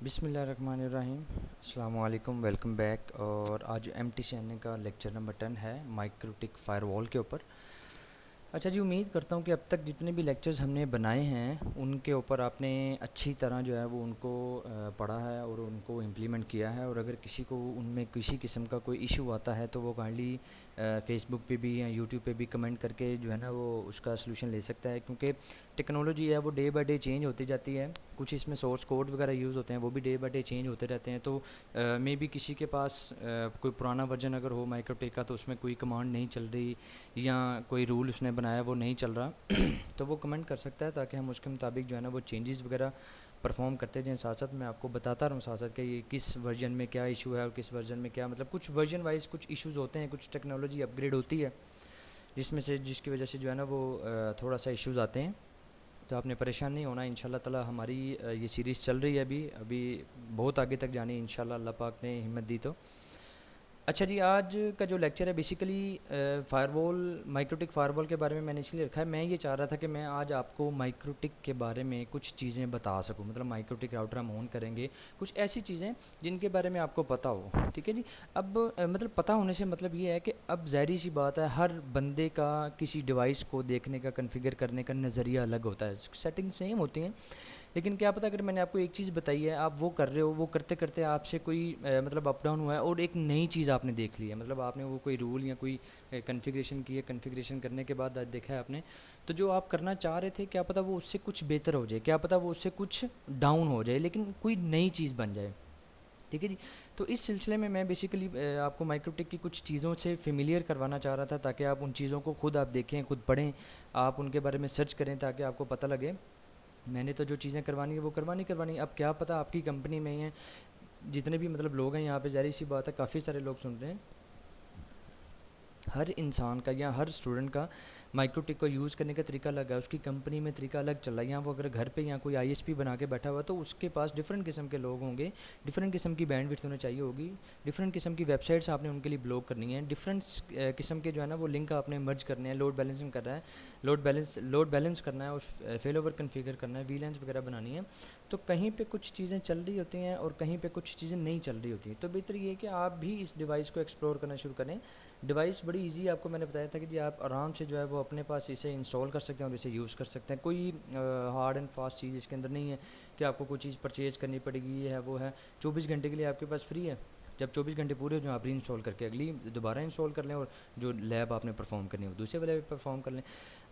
बिस्मिल्लाहिर्रहमानिर्रहीम। अस्सलाम वालेकुम, वेलकम बैक। और आज MTCN का लेक्चर नंबर 10 है माइक्रोटिक फायरवॉल के ऊपर। अच्छा जी, उम्मीद करता हूँ कि अब तक जितने भी लेक्चर्स हमने बनाए हैं उनके ऊपर आपने अच्छी तरह जो है वो उनको पढ़ा है और उनको इम्प्लीमेंट किया है। और अगर किसी को उनमें किसी किस्म का कोई इशू आता है तो वो काइंडली फेसबुक पे भी या यूट्यूब पे भी कमेंट करके जो है ना वो उसका सलूशन ले सकता है, क्योंकि टेक्नोलॉजी है वो डे बाय डे चेंज होती जाती है। कुछ इसमें सोर्स कोड वगैरह यूज़ होते हैं, वो भी डे बाय डे चेंज होते रहते हैं। तो मे बी किसी के पास कोई पुराना वर्जन अगर हो माइक्रोटेक का तो उसमें कोई कमांड नहीं चल रही या कोई रूल उसने बनाया वो नहीं चल रहा तो वो कमेंट कर सकता है, ताकि हम उसके मुताबिक जो है ना वो चेंजेस वगैरह परफॉर्म करते जाएँ। साथ साथ मैं आपको बताता रहूँ साथ साथ कि ये किस वर्जन में क्या इशू है और किस वर्जन में क्या, मतलब कुछ वर्जन वाइज कुछ इश्यूज़ होते हैं, कुछ टेक्नोलॉजी अपग्रेड होती है जिसमें से जिसकी वजह से जो है ना वो थोड़ा सा इश्यूज़ आते हैं। तो आपने परेशान नहीं होना, इंशाल्लाह ताला हमारी ये सीरीज़ चल रही है अभी अभी बहुत आगे तक जानी है इंशाल्लाह, अल्लाह पाक ने हिम्मत दी तो। अच्छा जी, आज का जो लेक्चर है बेसिकली फायरवॉल माइक्रोटिक फायरवॉल के बारे में मैंने इसलिए रखा है। मैं ये चाह रहा था कि मैं आज आपको माइक्रोटिक के बारे में कुछ चीज़ें बता सकूं, मतलब माइक्रोटिक राउटर हम ऑन करेंगे, कुछ ऐसी चीज़ें जिनके बारे में आपको पता हो। ठीक है जी। अब मतलब पता होने से मतलब ये है कि अब ज़ाहिर सी बात है हर बंदे का किसी डिवाइस को देखने का कन्फिगर करने का नज़रिया अलग होता है, सेटिंग सेम होती हैं, लेकिन क्या पता अगर मैंने आपको एक चीज़ बताई है आप वो कर रहे हो, वो करते करते आपसे कोई मतलब अप डाउन हुआ है और एक नई चीज़ आपने देख ली है, मतलब आपने वो कोई रूल या कोई कन्फिग्रेशन की है, कन्फिग्रेशन करने के बाद आज देखा है आपने, तो जो आप करना चाह रहे थे क्या पता वो उससे कुछ बेहतर हो जाए, क्या पता वो उससे कुछ डाउन हो जाए, लेकिन कोई नई चीज़ बन जाए। ठीक है जी। तो इस सिलसिले में मैं बेसिकली आपको माइक्रोटेक की कुछ चीज़ों से फेमिलियर करवाना चाह रहा था, ताकि आप उन चीज़ों को खुद आप देखें, खुद पढ़ें, आप उनके बारे में सर्च करें, ताकि आपको पता लगे मैंने तो जो चीज़ें करवानी है वो करवानी करवानी। अब क्या पता आपकी कंपनी में ही है, जितने भी मतलब लोग हैं यहाँ पे, ज़ाहिर सी बात है काफ़ी सारे लोग सुन रहे हैं, हर इंसान का या हर स्टूडेंट का माइक्रोटिक को यूज़ करने का तरीका अलग है, उसकी कंपनी में तरीका अलग चल रहा है। यहाँ वो अगर घर पे या कोई आईएसपी बना के बैठा हुआ है तो उसके पास डिफरेंट किस्म के लोग होंगे, डिफरेंट किस्म की बैंडविड्थ उन्हें चाहिए होगी, डिफरेंट किस्म की वेबसाइट्स आपने उनके लिए ब्लॉक करनी है, डिफरेंट किस्म के जो है ना वो लिंक आपने मर्ज करने हैं, लोड बैलेंसिंग कर रहा है, लोड बैलेंस करना है और फेल ओवर कन्फिगर करना है, वीलेंस वगैरह बनानी है। तो कहीं पे कुछ चीज़ें चल रही होती हैं और कहीं पे कुछ चीज़ें नहीं चल रही होती हैं, तो बेहतर ये है कि आप भी इस डिवाइस को एक्सप्लोर करना शुरू करें। डिवाइस बड़ी इजी आपको मैंने बताया था कि जी आप आराम से जो है वो अपने पास इसे इंस्टॉल कर सकते हैं और इसे यूज़ कर सकते हैं। कोई हार्ड एंड फास्ट चीज़ इसके अंदर नहीं है कि आपको कोई चीज़ परचेज़ करनी पड़ेगी, ये है वो है। 24 घंटे के लिए आपके पास फ्री है, जब 24 घंटे पूरे हो जाए आप री इंस्टॉल करके अगली दोबारा इंस्टॉल कर लें और जो लैब आपने परफॉर्म करनी है वो दूसरे वाले पे परफॉर्म कर लें।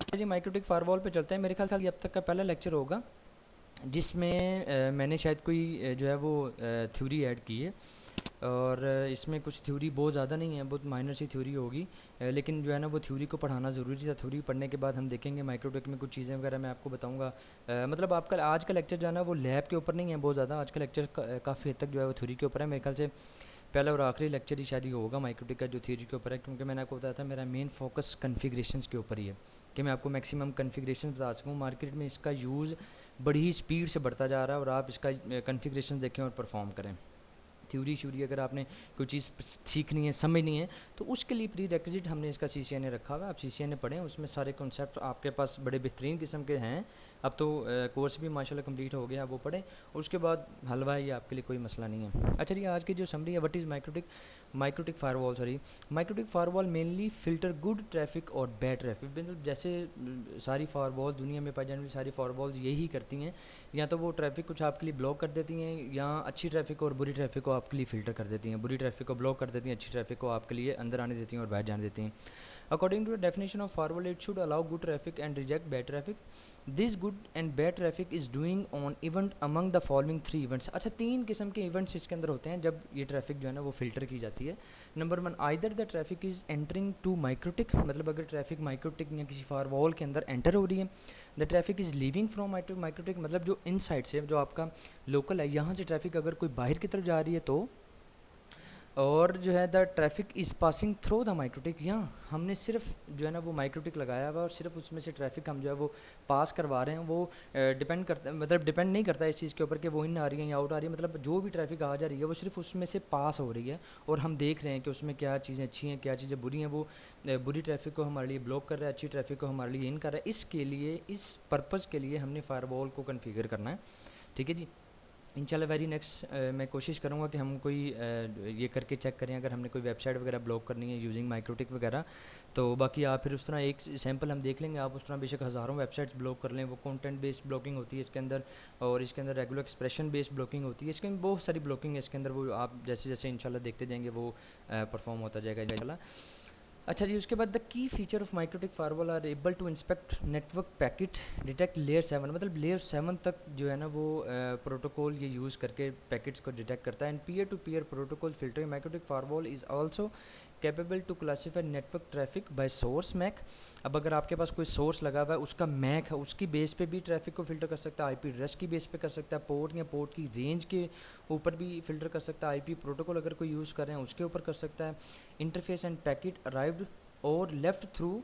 अच्छा जी, माइक्रोटिक फायरवॉल पे चलते हैं। मेरे ख्याल से ये अब तक का पहला लेक्चर होगा जिसमें मैंने शायद कोई जो है वो थ्योरी ऐड की है, और इसमें कुछ थ्योरी बहुत ज़्यादा नहीं है, बहुत माइनर सी थ्योरी होगी, लेकिन जो है ना वो थ्योरी को पढ़ाना ज़रूरी था। थ्योरी पढ़ने के बाद हम देखेंगे माइक्रोटेक में कुछ चीज़ें वगैरह मैं आपको बताऊंगा। मतलब आपका आज का लेक्चर जो है ना वो लैब के ऊपर नहीं है बहुत ज़्यादा, आज का लेक्चर काफ़ी हद तक जो है वो थ्योरी के ऊपर है। मेरे ख्याल से पहला और आखिरी लेक्चर ही शायद ये होगा माइक्रोटेक का जो थ्योरी के ऊपर है, क्योंकि मैंने आपको बताया था मेरा मेन फोकस कन्फिग्रेशंस के ऊपर ही है कि मैं आपको मैक्सिमम कन्फिग्रेशन बता सकूँ। मार्केट में इसका यूज़ बड़ी ही स्पीड से बढ़ता जा रहा है और आप इसका कन्फिग्रेशन देखें और परफॉर्म करें। थ्योरी श्यूरी अगर आपने कोई चीज़ सीखनी है, समझनी है, तो उसके लिए प्री रेक्विजिट हमने इसका CCNA रखा हुआ है। आप CCNA पढ़ें, उसमें सारे कॉन्सेप्ट आपके पास बड़े बेहतरीन किस्म के हैं। अब तो कोर्स भी माशाल्लाह कंप्लीट हो गया, वो पढ़ें, उसके बाद हलवा है, ये आपके लिए कोई मसला नहीं है। अच्छा जी, आज की जो समरी है, what is MikroTik firewall, sorry, MikroTik firewall mainly filter good traffic और बैड ट्रैफिक। मतलब जैसे सारी फायरवॉल दुनिया में पाई जाने वाली सारी फायरवॉल्स यही करती हैं, या तो वो ट्रैफिक कुछ आपके लिए ब्लॉक कर देती हैं, या अच्छी ट्रैफिक और बुरी ट्रैफिक को आपके लिए फ़िल्टर कर देती हैं, बुरी ट्रैफिक को ब्लॉक कर देती हैं, अच्छी ट्रैफिक को आपके लिए अंदर आने देती हैं और बाहर जाने देती हैं। According to the definition of firewall, it should allow good traffic and reject bad traffic. This good and bad traffic is doing on event among the following three events. अच्छा, तीन किस्म के इवेंट्स इसके अंदर होते हैं जब ये ट्रैफिक जो है ना वो फ़िल्टर की जाती है। Number 1, either the traffic is entering to MikroTik, मतलब अगर ट्रैफिक माइक्रोटिक या किसी फायरवॉल के अंदर एंटर हो रही है। The traffic is leaving from MikroTik, मतलब जो इनसाइड से जो आपका लोकल है यहाँ से ट्रैफिक अगर कोई बाहर की तरफ जा रही है तो। और जो है the traffic is passing through the MikroTik, यहाँ हमने सिर्फ जो है ना वो माइक्रोटिक लगाया हुआ और सिर्फ उसमें से ट्रैफिक हम जो है वो पास करवा रहे हैं। वो डिपेंड करता, मतलब डिपेंड नहीं करता इस चीज़ के ऊपर कि वो इन आ रही है या आउट आ रही है, मतलब जो भी ट्रैफिक आ जा रही है वो सिर्फ उसमें से पास हो रही है और हम देख रहे हैं कि उसमें क्या चीज़ें अच्छी हैं क्या चीज़ें बुरी हैं। वो बुरी ट्रैफिक को हमारे लिए ब्लॉक कर रहा है, अच्छी ट्रैफिक को हमारे लिए इन कर रहा है। इसके लिए, इस पर्पज़ के लिए हमने फायरवॉल को कन्फिगर करना है। ठीक है जी। इंशाल्लाह वेरी नेक्स्ट मैं कोशिश करूँगा कि हम कोई ये करके चेक करें अगर हमने कोई वेबसाइट वगैरह ब्लॉक करनी है यूजिंग माइक्रोटिक वगैरह, तो बाकी आप फिर उस तरह एक सैंपल हम देख लेंगे। आप उस तरह बेशक हज़ारों वेबसाइट्स ब्लॉक कर लें, वो कंटेंट बेस्ड ब्लॉकिंग होती है इसके अंदर, और इसके अंदर रेगुलर एक्सप्रेशन बेस्ड ब्लॉकिंग होती है, इसके अंदर बहुत सारी ब्लॉकिंग है इसके अंदर, वो आप जैसे जैसे इंशाल्लाह देखते जाएंगे वो परफॉर्म होता जाएगा इंशाल्लाह। अच्छा जी, उसके बाद the key feature of MikroTik firewall are able to inspect network packet, detect layer 7, मतलब लेयर 7 तक जो है ना वो प्रोटोकॉल ये यूज़ करके पैकेट्स को डिटेक्ट करता है। And peer to peer protocol filtering MikroTik firewall is also capable to classify network traffic by source MAC. अब अगर आपके पास कोई सोर्स लगा हुआ है, उसका मैक है, उसकी बेस पे भी ट्रैफिक को फिल्टर कर सकता है, आईपी एड्रेस की बेस पे कर सकता है, पोर्ट या पोर्ट की रेंज के ऊपर भी फिल्टर कर सकता है, आईपी प्रोटोकॉल अगर कोई यूज़ कर रहे हैं उसके ऊपर कर सकता है। इंटरफेस एंड पैकेट अराइव्ड और लेफ़्ट थ्रू,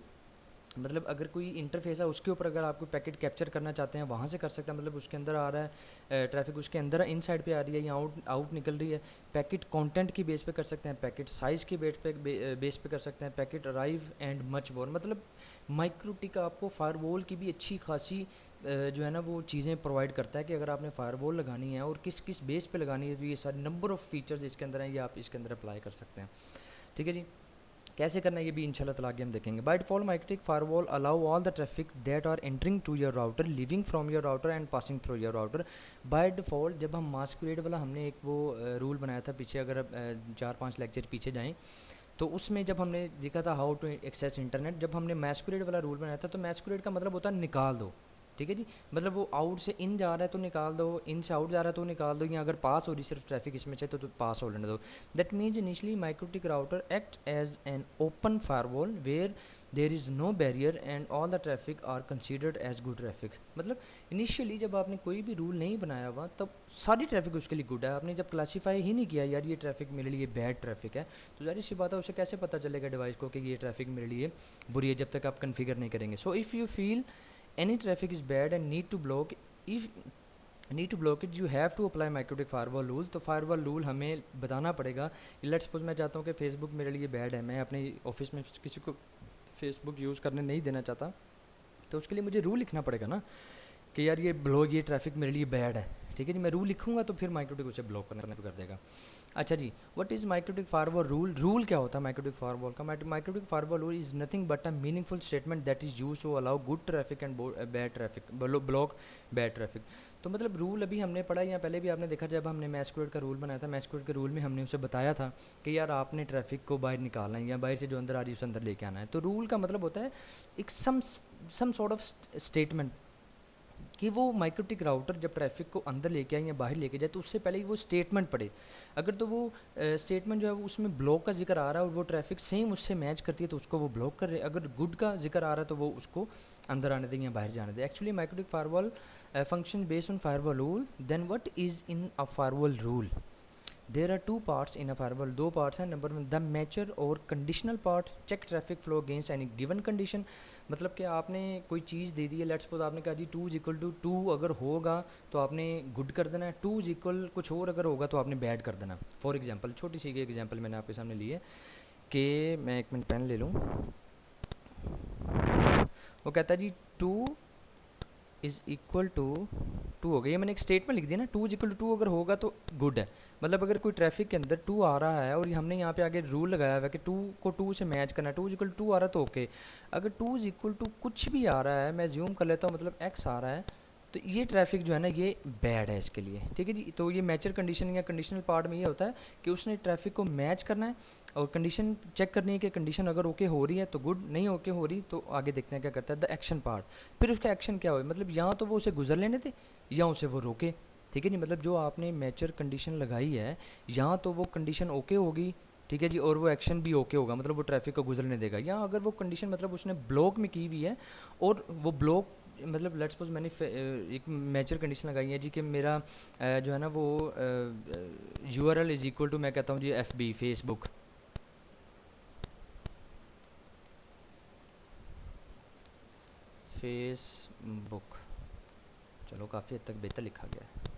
मतलब अगर कोई इंटरफेस है उसके ऊपर अगर आप कोई पैकेट कैप्चर करना चाहते हैं वहाँ से कर सकते हैं, मतलब उसके अंदर आ रहा है ट्रैफिक, उसके अंदर इन साइड पे आ रही है या आउट आउट निकल रही है। पैकेट कंटेंट की बेस पे कर सकते हैं, पैकेट साइज़ की बेस पे कर सकते हैं, packet arrive and much more. मतलब माइक्रोटिक आपको फायरवॉल की भी अच्छी खासी जो है ना वो चीज़ें प्रोवाइड करता है कि अगर आपने फायरवॉल लगानी है और किस किस बेस पे लगानी है, तो ये सारे नंबर ऑफ़ फीचर्स इसके अंदर हैं, ये आप इसके अंदर अप्लाई कर सकते हैं। ठीक है जी, कैसे करना है ये भी इंशाल्लाह ताला आगे हम देखेंगे। By default MikroTik firewall allow all the traffic that are entering to your router, leaving from your router and passing through your router. By default जब हम मास्कुएड वाला हमने एक वो रूल बनाया था पीछे, अगर 4-5 लेक्चर पीछे जाएँ तो उसमें जब हमने देखा था हाउ टू एक्सेस इंटरनेट, जब हमने मैस्कुएड वाला रूल बनाया था तो मैस्कुएड का मतलब होता है निकाल दो। ठीक है जी, मतलब वो आउट से इन जा रहा है तो निकाल दो, इन से आउट जा रहा है तो निकाल दो, या अगर पास हो रही सिर्फ ट्रैफिक इसमें से तो पास हो लेने दो। That means initially MikroTik router act as an open firewall where there is no barrier and all the traffic are considered as good traffic. मतलब इनिशियली जब आपने कोई भी रूल नहीं बनाया हुआ तब सारी ट्रैफिक उसके लिए गुड है। आपने जब क्लासीफाई ही नहीं किया यार ये ट्रैफिक मेरे लिए बैड ट्रैफिक है, तो जाहिर सी बात है उसे कैसे पता चलेगा डिवाइस को कि ये ट्रैफिक मेरे लिए बुरी है, जब तक आप कन्फिगर नहीं करेंगे। So if you feel any traffic is bad and need to block it, you have to apply microtic firewall rule। तो firewall rule हमें बताना पड़ेगा। लेट्स सपोज मैं चाहता हूँ कि फेसबुक मेरे लिए बैड है, मैं अपने ऑफिस में किसी को फेसबुक यूज़ करने नहीं देना चाहता, तो उसके लिए मुझे रूल लिखना पड़ेगा ना कि यार ये ब्लॉक ये ट्रैफिक मेरे लिए बैड है। ठीक है जी, मैं रूल लिखूंगा तो फिर माइक्रोटिक उसे ब्लॉक करना कर देगा। अच्छा जी, what is MikroTik firewall rule? Rule क्या होता है माइक्रोटिक फायरवॉल का? MikroTik firewall rule is nothing but a meaningful statement that is use to allow good traffic and bad traffic, block bad traffic. तो मतलब रूल अभी हमने पढ़ा या पहले भी आपने देखा, जब हमने मैस्कुएड का रूल बनाया था, मैस्कुएड के रूल में हमने उसे बताया था कि यार आपने ट्रैफिक को बाहर निकालना है या बाहर से जो अंदर आ रही है उसे अंदर लेके आना है। तो रूल का मतलब होता है एक सम सॉर्ट ऑफ स्टेटमेंट कि वो माइक्रोटिक राउटर जब ट्रैफिक को अंदर लेके आए या बाहर लेके जाए तो उससे पहले ही वो स्टेटमेंट पढ़े। अगर तो वो स्टेटमेंट जो है उसमें ब्लॉक का जिक्र आ रहा है और वो ट्रैफिक सेम उससे मैच करती है तो उसको वो ब्लॉक कर रहे हैं, अगर गुड का जिक्र आ रहा है तो वो उसको अंदर आने दें या बाहर जाने दें। Actually MikroTik firewall function based on firewall rule. Then what is in a firewall rule? There are two parts in a firewall, दो पार्ट्स हैं। नंबर वन द मैचर और conditional part, check traffic flow against any given condition. मतलब कि आपने कोई चीज़ दे दी है, let's suppose आपने कहा जी 2 इज इक्वल टू 2 अगर होगा तो आपने गुड कर देना है, 2 इज इक्वल कुछ और अगर होगा तो आपने बैड कर देना। फॉर एग्जाम्पल छोटी सी एग्जाम्पल मैंने आपके सामने ली है कि मैं एक मिनट पेन ले लूँ। वो कहता है जी 2 इज़ इक्वल टू 2 हो गया, ये मैंने एक स्टेटमेंट लिख दिया ना, 2 इज इक्वल टू 2 अगर होगा तो गुड है। मतलब अगर कोई ट्रैफिक के अंदर 2 आ रहा है और हमने यहाँ पे आगे रूल लगाया हुआ है कि 2 को 2 से मैच करना है, 2 इज इक्वल टू 2 आ रहा है तो ओके। अगर 2 इज इक्वल टू कुछ भी आ रहा है, मैं ज्यूम कर लेता हूँ, मतलब x आ रहा है, तो ये ट्रैफिक जो है ना ये बैड है इसके लिए। ठीक है जी, तो ये मैचर कंडीशन या कंडीशनल पार्ट में ये होता है कि उसने ट्रैफिक को मैच करना है और कंडीशन चेक करनी है कि कंडीशन अगर ओके हो रही है तो गुड, नहीं ओके हो रही तो आगे देखते हैं क्या करता है। द एक्शन पार्ट, फिर उसका एक्शन क्या हो, मतलब यहाँ तो वो उसे गुजर लेने थे या उसे वो रोके। ठीक है जी, मतलब जो आपने मैचर कंडीशन लगाई है यहाँ तो वो कंडीशन ओके होगी, ठीक है जी, और वो एक्शन भी ओके होगा, मतलब वो ट्रैफिक को गुजरने देगा। या अगर वो कंडीशन मतलब उसने ब्लॉक में की हुई है और वो ब्लॉक, मतलब लेट्स सपोज मैंने एक मैचर कंडीशन लगाई है जी कि मेरा जो है ना वो URL इज़ इक्वल टू, मैं कहता हूँ जी FB फेसबुक, फेसबुक, चलो काफ़ी हद तक बेहतर लिखा गया है।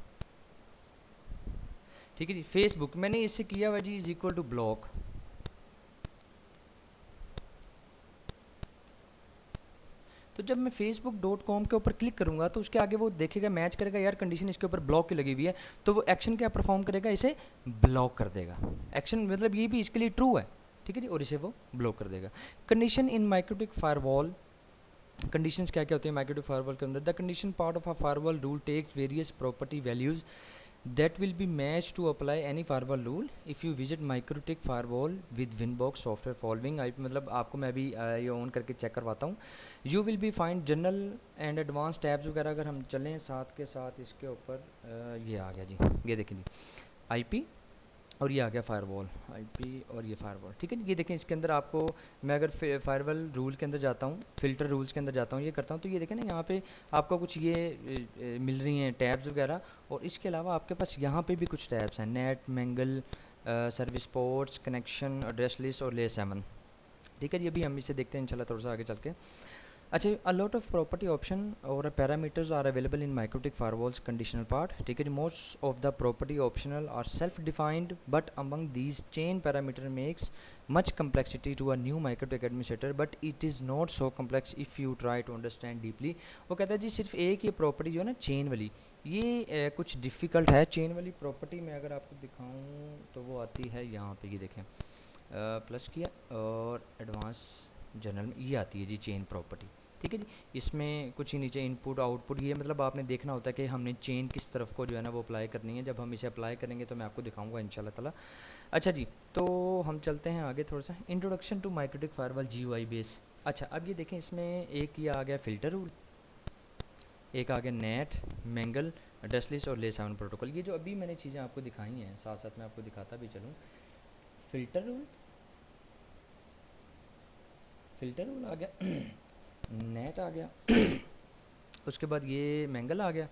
ठीक है जी, फेसबुक मैंने इससे किया हुआ जी इज़ इक्वल टू ब्लॉक। तो जब मैं facebook.com के ऊपर क्लिक करूँगा तो उसके आगे वो देखेगा, मैच करेगा, यार कंडीशन इसके ऊपर ब्लॉक की लगी हुई है, तो वो एक्शन क्या परफॉर्म करेगा, इसे ब्लॉक कर देगा। एक्शन मतलब ये भी इसके लिए ट्रू है, ठीक है जी, और इसे वो ब्लॉक कर देगा। Condition in MikroTik firewall, conditions क्या क्या होती है माइक्रोटिक फायरवॉल के अंदर। The condition part of a firewall rule takes various property values that will be matched to apply any firewall rule if you visit MikroTik firewall with Winbox software following। आई मतलब आपको मैं अभी ये on करके check करवाता हूँ। You will be find general and advance tabs वगैरह अगर हम चलें साथ के साथ इसके ऊपर ये आ गया जी, ये देखें जी आईपी और ये आ गया फायरवॉल, आईपी और ये फायरवॉल, ठीक है। ये देखें इसके अंदर आपको मैं अगर फायरवॉल रूल के अंदर जाता हूँ, फिल्टर रूल्स के अंदर जाता हूँ, ये करता हूँ, तो ये देखें ना यहाँ पे आपको कुछ ये मिल रही हैं टैब्स वगैरह, और इसके अलावा आपके पास यहाँ पे भी कुछ टैब्स हैं, net, mangle, service ports, connection, address list और ले 7, ठीक है। ये भी हम इसे देखते हैं इंशाल्लाह थोड़ा सा आगे चल के। अच्छा, a lot of property option or parameters are available in MikroTik firewalls conditional part, ठीक है जी। most of the property optional are self defined but among these chain parameter makes much complexity to a new MikroTik administrator but it is not so complex if you try to understand deeply। वो कहता है जी सिर्फ एक ये property जो है ना chain वाली, ये कुछ डिफ़िकल्ट है। चेन वाली प्रॉपर्टी में अगर आपको दिखाऊं तो वो आती है यहाँ पे, ये देखें प्लस किया और एडवांस जनरल में ये आती है जी चेन प्रॉपर्टी, ठीक है जी। इसमें कुछ ही नीचे इनपुट आउटपुट, ये मतलब आपने देखना होता है कि हमने चेन किस तरफ को जो है ना वो अप्लाई करनी है। जब हम इसे अप्लाई करेंगे तो मैं आपको दिखाऊंगा इंशाल्लाह ताला। अच्छा जी, तो हम चलते हैं आगे थोड़ा सा। Introduction to MikroTik firewall GUI base. अच्छा, अब ये देखें इसमें एक ये आ गया फ़िल्टर रूल, एक आ गया नेट, मैंगल, एड्रेस लिस्ट और ले 7 प्रोटोकॉल। ये जो अभी मैंने चीज़ें आपको दिखाई हैं साथ साथ मैं आपको दिखाता भी चलूँ। फ़िल्टर रूल, फ़िल्टर रूल आ गया नेट आ गया उसके बाद ये मैंगल आ गया,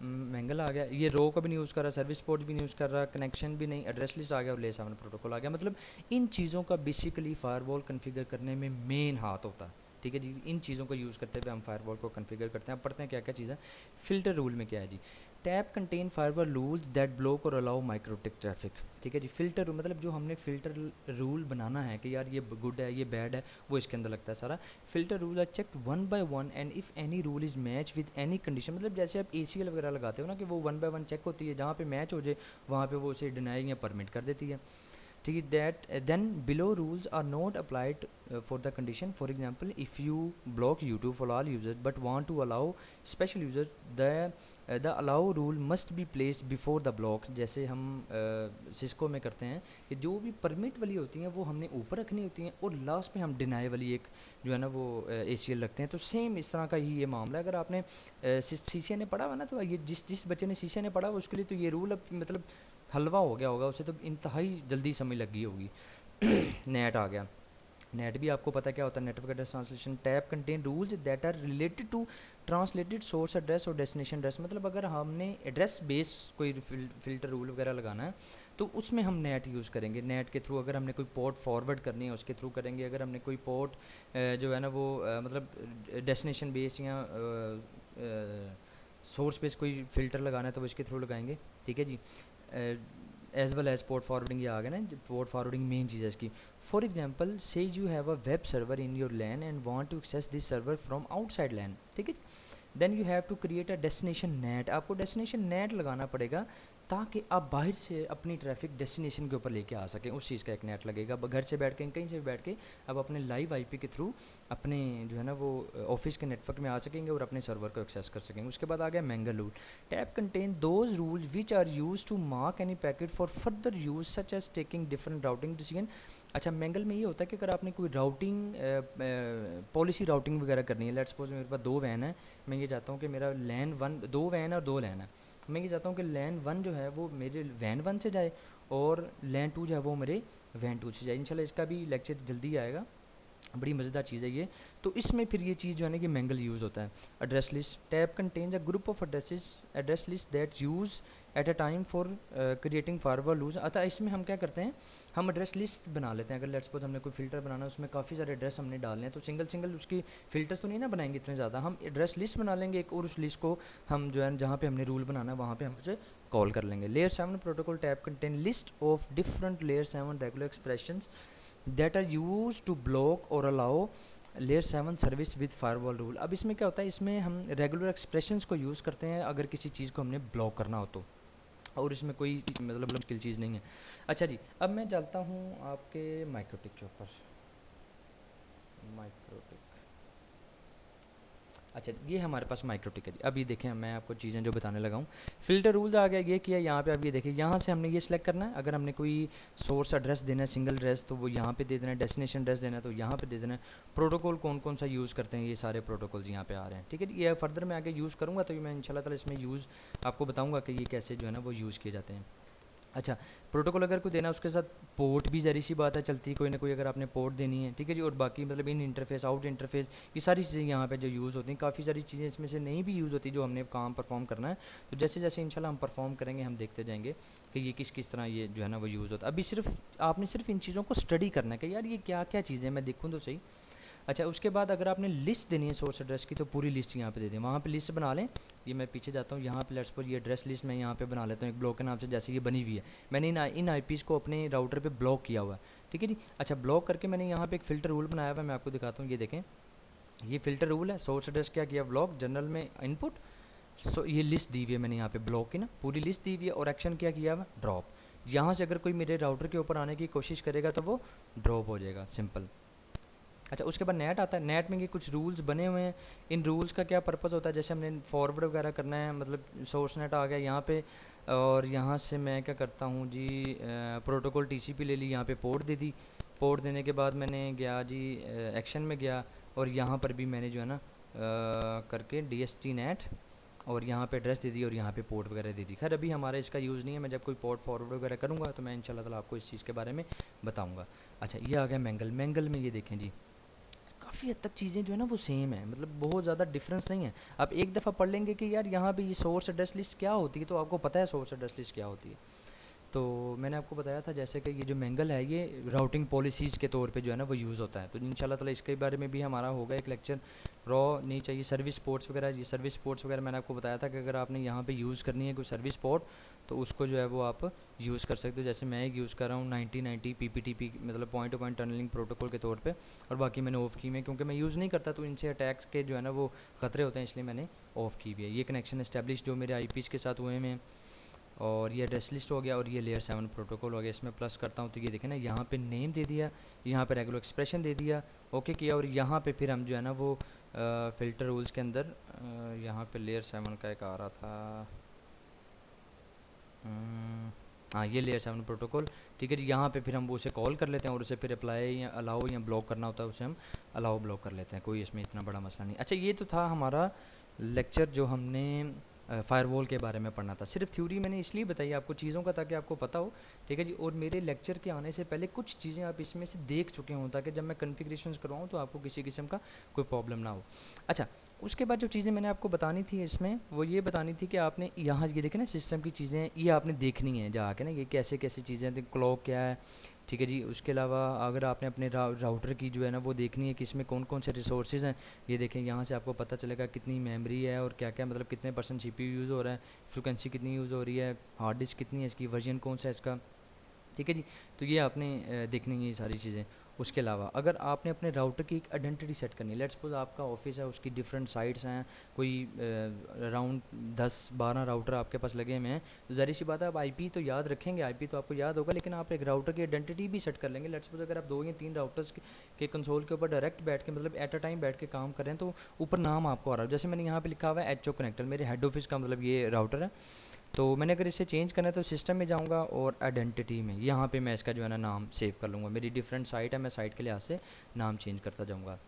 मैंगल आ गया, ये रो का भी नहीं यूज़ कर रहा, सर्विस पोर्ट भी नहीं यूज़ कर रहा, कनेक्शन भी नहीं, एड्रेस लिस्ट आ गया और ले 7 प्रोटोकॉल आ गया। मतलब इन चीज़ों का बेसिकली फायरवॉल कॉन्फ़िगर करने में मेन हाथ होता है, ठीक है जी। इन चीज़ों को यूज़ करते हुए हम फायरवॉल को कॉन्फ़िगर करते हैं। अब पढ़ते हैं क्या क्या चीज़ है। फ़िल्टर रूल में क्या है जी, tab contain firewall rules that block और अलाउ माइक्रोटिक ट्रैफिक, ठीक है जी। फ़िल्टर रूल मतलब जो हमने फ़िल्टर रूल बनाना है कि यार ये गुड है ये बैड है, वो इसके अंदर लगता है सारा। Filter rule are checked one by one and if any rule is match with any condition, मतलब जैसे आप ACL वगैरह लगाते हो ना कि वो वन बाय वन चेक होती है, जहाँ पे मैच हो जाए वहाँ पे वो उसे डिनाई या परमिट कर देती है, ठीक है। That then below rules are not applied for the condition. For example if you block YouTube for all users but want to allow special users, the allow rule must be placed before the block. जैसे हम Cisco में करते हैं कि जो भी permit वाली होती हैं वो हमने ऊपर रखनी होती हैं और लास्ट में हम डिनाई वाली एक जो है ना वो ACL रखते हैं। तो सेम इस तरह का ही ये मामला है। अगर आपने CCA ने पढ़ा हुआ ना, तो ये जिस जिस बच्चे ने CCA ने पढ़ा हुआ उसके लिए तो ये रूल अब मतलब हलवा हो गया होगा, उसे तो इंतहाई जल्दी समझ लग गई होगी। नेट आ गया, नेट भी आपको पता क्या होता है, network address translation. Tab contain rules that are related to translated source address और डेस्टिनेशन एड्रेस। मतलब अगर हमने एड्रेस बेस कोई फ़िल्टर रूल वगैरह लगाना है तो उसमें हम नेट यूज़ करेंगे। नेट के थ्रू अगर हमने कोई पोर्ट फॉरवर्ड करनी है उसके थ्रू करेंगे। अगर हमने कोई पोर्ट जो है ना वो मतलब डेस्टिनेशन बेस या सोर्स बेस कोई फ़िल्टर लगाना है तो वो इसके थ्रू लगाएंगे, ठीक है जी। As well as port forwarding, ये आ गया ना, पोर्ट फॉरवर्डिंग मेन चीज़ है इसकी। For example say you have a web server in your LAN and want to access this server from outside LAN, ठीक है। Then you have to create a destination NAT. आपको destination NAT लगाना पड़ेगा ताकि आप बाहर से अपनी ट्रैफिक डेस्टिनेशन के ऊपर लेके आ सकें। उस चीज़ का एक नेट लगेगा। घर से बैठ के कहीं से भी बैठ के अब अपने लाइव IP के थ्रू अपने जो है ना वो ऑफिस के नेटवर्क में आ सकेंगे और अपने सर्वर को एक्सेस कर सकेंगे। उसके बाद आ गया mangle rule. Tab contain those rules which are use to mark any packet for further use such as taking different routing decision. अच्छा, मैंगल में ये होता है कि अगर आपने कोई राउटिंग पॉलिसी राउटिंग वगैरह करनी है, लेट्स सपोज मेरे पास 2 वैन है, मैं ये चाहता हूँ कि मेरा लैन 1, 2 वैन और 2 लैन है, मैं ये चाहता हूँ कि लैन 1 जो है वो मेरे वैन 1 से जाए और लैन 2 जो है वो मेरे वैन 2 से जाए। इंशाल्लाह इसका भी लेक्चर जल्दी आएगा, बड़ी मज़ेदार चीज़ है ये। तो इसमें फिर ये चीज़ जो है ना कि मैंगल यूज़ होता है। Address list, tab contains a group of addresses, address list that use at a time for creating firewall rules. अतः इसमें हम क्या करते हैं, हम एड्रेस लिस्ट बना लेते हैं। अगर लेट्स सपोज हमने कोई फ़िल्टर बनाना है उसमें काफ़ी सारे एड्रेस हमने डालने हैं तो सिंगल सिंगल उसकी फ़िल्टर्स तो नहीं ना बनाएंगे इतने ज़्यादा, हम एड्रेस लिस्ट बना लेंगे एक और उस लिस्ट को हम जो है जहाँ पे हमने रूल बनाना है वहाँ पे हम उसे कॉल कर लेंगे। Layer 7 protocol tab contain list of different layer 7 regular expressions that are used to block or allow layer 7 service with firewall rule. अब इसमें क्या होता है, इसमें हम रेगुलर एक्सप्रेशंस को यूज़ करते हैं अगर किसी चीज़ को हमने ब्लॉक करना हो तो, और इसमें कोई मतलब मुश्किल चीज़ नहीं है। अच्छा जी, अब मैं चलता हूँ आपके माइक्रोटिक के ऊपर। माइक्रोटिक, अच्छा ये हमारे पास माइक्रोटिक है। अब ये देखें, मैं आपको चीज़ें जो बताने लगा हूँ, फ़िल्टर रूल आ गया, ये किया यहाँ पे। अब ये देखिए, यहाँ से हमने ये सिलेक्ट करना है, अगर हमने कोई सोर्स एड्रेस देना है सिंगल एड्रेस तो वो यहाँ पे दे देना है, डेस्टिनेशन एड्रेस देना है तो यहाँ पे दे देना है। प्रोटोकॉल कौन कौन सा यूज़ करते हैं, ये सारे प्रोटोकॉल्स यहाँ पे आ रहे हैं, ठीक है। ये फर्दर मैं आगे यूज़ करूँगा तो ये मैं इंशाल्लाह ताला इसमें यूज़ आपको बताऊँगा कि ये कैसे जो है ना वो यूज़ किए जाते हैं। अच्छा, प्रोटोकॉल अगर कोई देना है उसके साथ पोर्ट भी ज़री सी बात है चलती है, कोई ना कोई अगर आपने पोर्ट देनी है, ठीक है जी। और बाकी मतलब इन इंटरफेस, आउट इंटरफेस, ये सारी चीज़ें यहाँ पे जो यूज़ होती हैं। काफ़ी सारी चीज़ें इसमें से नहीं भी यूज़ होती जो हमने काम परफॉर्म करना है, तो जैसे जैसे इंशाल्लाह हम परफॉर्म करेंगे हम देखते जाएंगे कि ये किस किस तरह ये जो है ना वो यूज़ होता है। अभी सिर्फ आपने सिर्फ इन चीज़ों को स्टडी करना है कि यार ये क्या क्या चीज़ें, मैं देखूँ तो सही। अच्छा, उसके बाद अगर आपने लिस्ट देनी है सोर्स एड्रेस की तो पूरी लिस्ट यहाँ पे दे दें, वहाँ पे लिस्ट बना लें। ये मैं पीछे जाता हूँ, यहाँ पे लेट्स सपोज ये एड्रेस लिस्ट मैं यहाँ पे बना लेता हूँ एक ब्लॉक के नाम से, जैसे ये बनी हुई है। मैंने इन आईपीज़ को अपने राउटर पे ब्लॉक किया हुआ है, ठीक है जी। अच्छा, ब्लॉक करके मैंने यहाँ पे एक फ़िल्टर रूल बनाया हुआ है, मैं आपको दिखाता हूँ। ये देखें, ये फ़िल्टर रूल है। सोर्स एड्रेस क्या किया, ब्लॉक, जनरल में इनपुट। सो ये लिस्ट दी हुई है मैंने यहाँ पे ब्लॉक की ना, पूरी लिस्ट दी हुई है। और एक्शन क्या किया हुआ, ड्रॉप। यहाँ से अगर कोई मेरे राउटर के ऊपर आने की कोशिश करेगा तो वो ड्रॉप हो जाएगा, सिंपल। अच्छा, उसके बाद नेट आता है। नेट में ये कुछ रूल्स बने हुए हैं। इन रूल्स का क्या पर्पस होता है, जैसे हमने फॉरवर्ड वगैरह करना है, मतलब सोर्स नेट आ गया यहाँ पे, और यहाँ से मैं क्या करता हूँ जी, प्रोटोकॉल टीसीपी ले ली, यहाँ पे पोर्ट दे दी। पोर्ट देने के बाद मैंने गया जी एक्शन में गया, और यहाँ पर भी मैंने जो है ना करके डीएसटी नेट, और यहाँ पे एड्रेस दे दी, और यहाँ पे पोर्ट वगैरह दे दी। खैर अभी हमारा इसका यूज़ नहीं है, मैं जब कोई पोर्ट फॉरवर्ड वगैरह करूँगा तो मैं इंशाल्लाह ताला आपको इस चीज़ के बारे में बताऊँगा। अच्छा, ये आ गया मैंगल। मैंगल में ये देखें जी, काफ़ी हद तक चीज़ें जो है ना वो सेम है, मतलब बहुत ज़्यादा डिफरेंस नहीं है। आप एक दफ़ा पढ़ लेंगे कि यार यहाँ पे ये सोर्स एड्रेस लिस्ट क्या होती है, तो आपको पता है सोर्स एड्रेस लिस्ट क्या होती है। तो मैंने आपको बताया था जैसे कि ये जो मैंगल है ये राउटिंग पॉलिसीज़ के तौर पे जो है ना वो यूज़ होता है। तो इंशाल्लाह ताला इसके बारे में भी हमारा होगा एक लेक्चर। रॉ नहीं चाहिए, सर्विस पोर्ट्स वगैरह, ये सर्विस पोर्ट्स वगैरह मैंने आपको बताया था कि अगर आपने यहाँ पे यूज़ करनी है कोई सर्विस पोर्ट तो उसको जो है वो आप यूज़ कर सकते हो। जैसे मैं एक यूज़ कर रहा हूँ 9090 पीपीटीपी, मतलब point to point tunnelling protocol के तौर पे, और बाकी मैंने ऑफ़ की हुई है क्योंकि मैं यूज़ नहीं करता तो इनसे अटैक्स के जो है ना वो ख़तरे होते हैं, इसलिए मैंने ऑफ़ की हुई है। ये कनेक्शन इस्टेब्लिश जो मेरे आईपीज़ के साथ हुए हैं, और ये एड्रेस लिस्ट हो गया, और ये लेयर 7 प्रोटोकॉल हो गया। इसमें प्लस करता हूँ तो ये देखें ना, यहाँ पे नेम दे दिया, यहाँ पे रेगुलर एक्सप्रेशन दे दिया, ओके किया, और यहाँ पे फिर हम जो है ना वो फ़िल्टर रूल्स के अंदर यहाँ पे लेयर 7 का एक आ रहा था, हाँ ये लेयर 7 प्रोटोकॉल, ठीक है जी। यहाँ पे फिर हम वो उसे कॉल कर लेते हैं, और उसे फिर अप्लाई या अलाउ या ब्लॉक करना होता है उसे हम अलाउ ब्लॉक कर लेते हैं, कोई इसमें इतना बड़ा मसला नहीं। अच्छा, ये तो था हमारा लेक्चर जो हमने फ़ायरवॉल के बारे में पढ़ना था। सिर्फ थ्योरी मैंने इसलिए बताई आपको चीज़ों का ताकि आपको पता हो, ठीक है जी। और मेरे लेक्चर के आने से पहले कुछ चीज़ें आप इसमें से देख चुके हों ताकि जब मैं कन्फिग्रेशंस करवाऊँ तो आपको किसी किस्म का कोई प्रॉब्लम ना हो। अच्छा, उसके बाद जो चीज़ें मैंने आपको बतानी थी इसमें, वो ये बतानी थी कि आपने यहाँ ये देखें ना सिस्टम की चीज़ें, ये आपने देखनी है जाके ना, ये कैसे कैसे चीज़ें हैं, क्लॉक क्या है, ठीक है जी। उसके अलावा अगर आपने अपने राउटर की जो है ना वो देखनी है कि इसमें कौन कौन से रिसोर्सेज हैं, ये देखें यहाँ से आपको पता चलेगा कितनी मेमोरी है और क्या क्या, मतलब कितने % सीपीयू यूज़ हो रहा है, फ्रिक्वेंसी कितनी यूज़ हो रही है, हार्ड डिस्क कितनी है इसकी, वर्जन कौन सा है इसका, ठीक है जी। तो ये आपने देखनी है ये सारी चीज़ें। उसके अलावा अगर आपने अपने राउटर की एक आइडेंटिटी सेट करनी है, लेट्स सपोज आपका ऑफिस है, उसकी डिफरेंट साइट्स हैं, कोई अराउंड 10-12 राउटर आपके पास लगे हुए हैं, तो ज़ाहिर सी बात है आप आईपी तो याद रखेंगे, आईपी तो आपको याद होगा, लेकिन आप एक राउटर की आइडेंटिटी भी सेट कर लेंगे। लेट्स सपोज अगर आप 2 या 3 राउटर्स के कंसोल के ऊपर डायरेक्ट बैठ के, मतलब एट अ टाइम बैठ के काम कर रहे हैं, तो ऊपर नाम आपको आ रहा है। जैसे मैंने यहाँ पे लिखा हुआ है एचओ कनेक्टर, मेरे हेड ऑफिस का मतलब ये राउटर है। तो मैंने अगर इसे चेंज करना है तो सिस्टम में जाऊंगा, और आइडेंटिटी में यहाँ पे मैं इसका जो है ना नाम सेव कर लूँगा। मेरी डिफरेंट साइट है, मैं साइट के लिहाज से नाम चेंज करता जाऊँगा,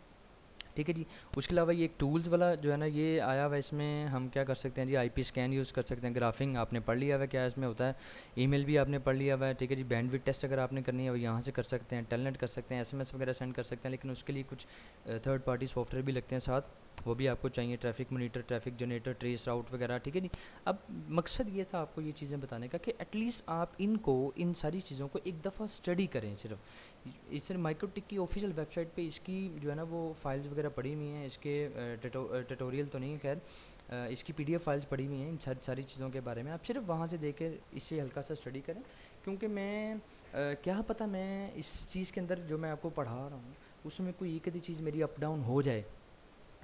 ठीक है जी। उसके अलावा ये एक टूल्स वाला जो है ना ये आया हुआ है, इसमें हम क्या कर सकते हैं जी, आईपी स्कैन यूज़ कर सकते हैं, ग्राफिंग आपने पढ़ लिया हुआ है क्या इसमें होता है, ईमेल भी आपने पढ़ लिया हुआ है, ठीक है जी। बैंडविड्थ टेस्ट अगर आपने करनी है वो यहाँ से कर सकते हैं, टेलनेट कर सकते हैं, एसएमएस वगैरह सेंड कर सकते हैं, लेकिन उसके लिए कुछ थर्ड पार्टी सॉफ्टवेयर भी लगते हैं साथ, वो भी आपको चाहिए, traffic monitor, traffic generator, trace route वगैरह, ठीक है जी। अब मकसद ये था आपको ये चीज़ें बताने का कि एटलीस्ट आप इनको, इन सारी चीज़ों को एक दफ़ा स्टडी करें सिर्फ। इस फिर माइक्रोटिक की ऑफिशियल वेबसाइट पे इसकी जो है ना वो फाइल्स वगैरह पड़ी हुई हैं, इसके ट्यूटोरियल तो नहीं खैर, इसकी पीडीएफ फाइल्स पड़ी हुई हैं इन सारी चीज़ों के बारे में। आप सिर्फ वहाँ से देख के इससे हल्का सा स्टडी करें, क्योंकि मैं क्या पता मैं इस चीज़ के अंदर जो मैं आपको पढ़ा रहा हूँ उसमें कोई एक आधी चीज़ मेरी अप डाउन हो जाए,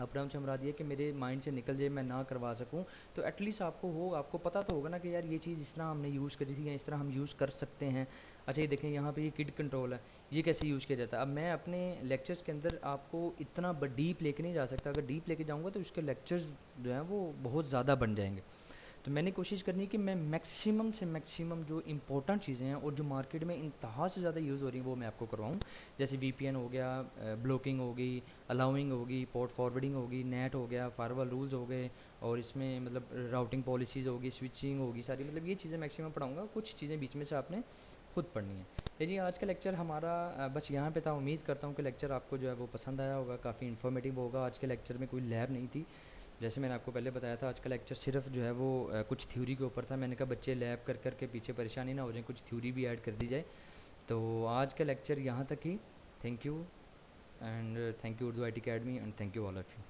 अप डाउन से मुराद ये कि मेरे माइंड से निकल जाए, मैं ना करवा सकूँ, तो एटलीस्ट आपको पता तो होगा ना कि यार ये चीज़ इस तरह हमने यूज़ करी थी या इस तरह हम यूज़ कर सकते हैं। अच्छा ये देखें यहाँ पे ये किड कंट्रोल है, ये कैसे यूज़ किया जाता है। अब मैं अपने लेक्चर्स के अंदर आपको इतना डीप लेके नहीं जा सकता, अगर डीप लेके जाऊँगा तो उसके लेक्चर्स जो हैं वो बहुत ज़्यादा बन जाएंगे। तो मैंने कोशिश करनी है कि मैं मैक्सिमम से मैक्सिमम जो इंपॉर्टेंट चीज़ें हैं और जो मार्केट में इंतहा से ज़्यादा यूज़ हो रही हैं वो मैं आपको करवाऊँ। जैसे वीपीएन हो गया, ब्लॉकिंग होगी, अलाउइंग होगी, पोर्ट फॉरवर्डिंग होगी, नेट हो गया, फायरवॉल रूल्स हो गए, और इसमें मतलब राउटिंग पॉलिसीज़ होगी, स्विचिंग होगी, सारी मतलब ये चीज़ें मैक्सिमम पढ़ाऊँगा, कुछ चीज़ें बीच में से आपने खुद पढ़नी है। जी आज का लेक्चर हमारा बस यहाँ पे था। उम्मीद करता हूँ कि लेक्चर आपको जो है वो पसंद आया होगा, काफ़ी इन्फॉर्मेटिव होगा। आज के लेक्चर में कोई लैब नहीं थी, जैसे मैंने आपको पहले बताया था। आज का लेक्चर सिर्फ जो है वो कुछ थ्योरी के ऊपर था। मैंने कहा बच्चे लैब कर कर के पीछे परेशानी ना हो जाए, कुछ थ्योरी भी ऐड कर दी जाए। तो आज का लेक्चर यहाँ तक ही। Thank you, and thank you Urdu IT academy, and thank you all of you.